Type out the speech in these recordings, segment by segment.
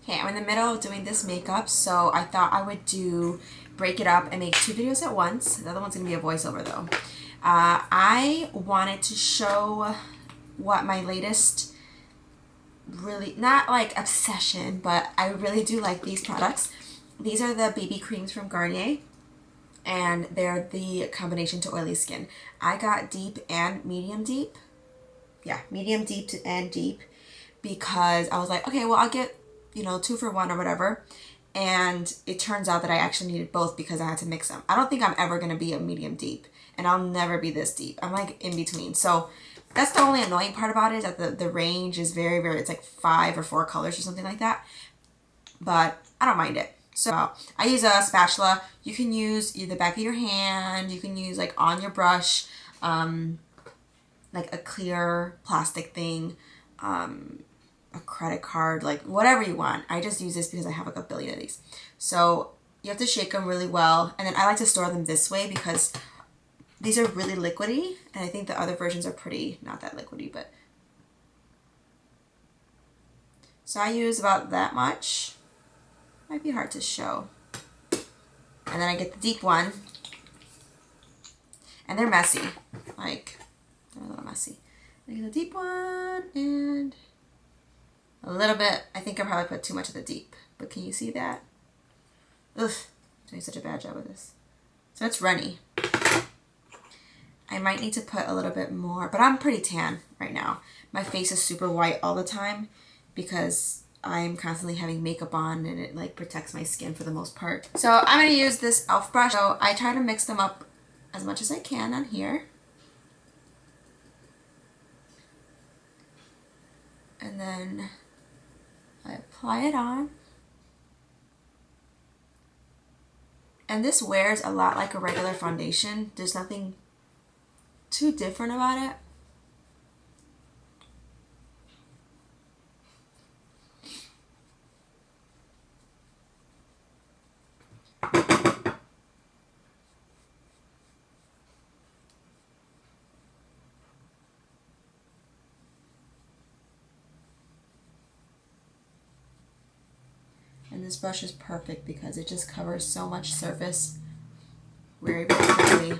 Okay, I'm in the middle of doing this makeup, so I thought I would break it up and make 2 videos at once. The other one's gonna be a voiceover though. I wanted to show what my latest, really, not like obsession, but I really do like these products. These are the BB creams from Garnier, and they're the combination to oily skin. I got deep and medium deep. Yeah, medium, deep, and deep, because I was like, okay, well, I'll get, 2 for 1 or whatever. And it turns out that I actually needed both because I had to mix them. I don't think I'm ever going to be a medium deep, and I'll never be this deep. I'm like in between. So that's the only annoying part about it, is that the range is very, very, it's like 5 or 4 colors or something like that. But I don't mind it. So I use a spatula. You can use the back of your hand. You can use like on your brush, like a clear plastic thing, a credit card, like whatever you want. I just use this because I have like a billion of these. So you have to shake them really well. And then I like to store them this way because these are really liquidy. And I think the other versions are pretty, not that liquidy, but. So I use about that much. Might be hard to show. And then I get the deep one. And they're messy. Like, they're a little messy. I get the deep one and a little bit. I think I probably put too much of the deep, but can you see that? Ugh, I'm doing such a bad job with this. So it's runny. I might need to put a little bit more, but I'm pretty tan right now. My face is super white all the time because I'm constantly having makeup on, and it like protects my skin for the most part. So I'm gonna use this e.l.f. brush. So I try to mix them up as much as I can on here. And then I apply it on. And this wears a lot like a regular foundation. There's nothing too different about it. And this brush is perfect because it just covers so much surface very, very quickly.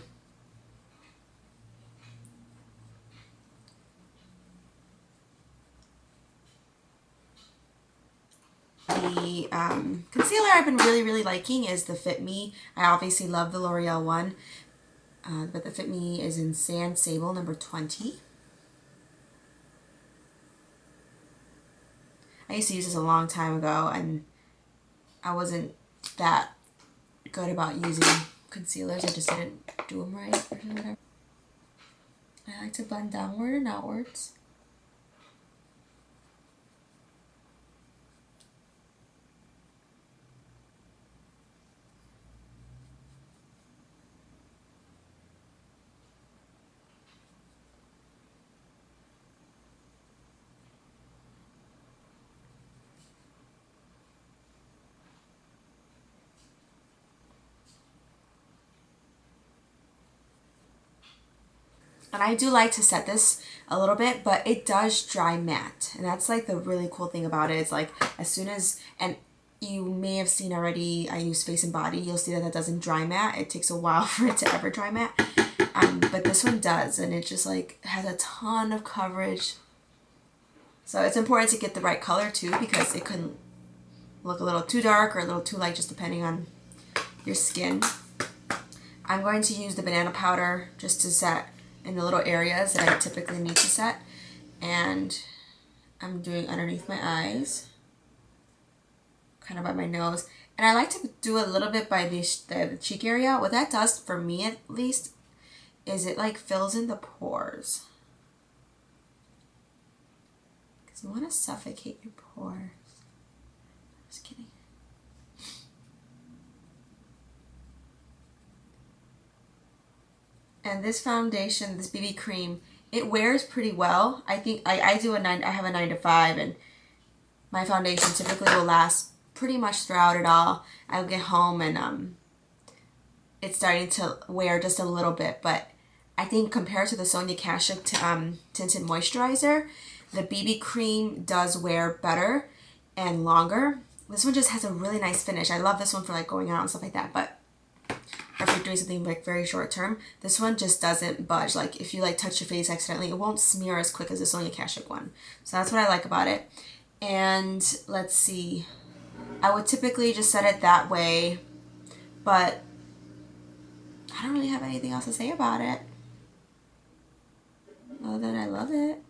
The concealer I've been really, really liking is the Fit Me. I obviously love the L'Oreal one, but the Fit Me is in Sand Sable number 20. I used to use this a long time ago, and I wasn't that good about using concealers. I just didn't do them right or whatever. I like to blend downward and outwards. And I do like to set this a little bit, but it does dry matte. And that's like the really cool thing about it. It's like as soon as, and you may have seen already, I use Face and Body. You'll see that that doesn't dry matte. It takes a while for it to ever dry matte. But this one does, and it just like has a ton of coverage. So it's important to get the right color too, because it can look a little too dark or a little too light, just depending on your skin. I'm going to use the banana powder just to set in the little areas that I typically need to set. And I'm doing underneath my eyes, kind of by my nose. And I like to do a little bit by the cheek area. What that does, for me at least, is it like fills in the pores. Because you want to suffocate your pores. Just kidding. And this foundation, this BB cream, it wears pretty well. I think I have a 9 to 5, and my foundation typically will last pretty much throughout it all. I'll get home and it's starting to wear just a little bit, but I think compared to the Sonia Kashuk tinted moisturizer, the BB cream does wear better and longer. This one just has a really nice finish. I love this one for like going out and stuff like that, but if you're doing something like very short term, this one just doesn't budge. Like if you like touch your face accidentally, it won't smear as quick as this Sonia Kashuk one. So that's what I like about it. And let's see, I would typically just set it that way, but I don't really have anything else to say about it other than I love it.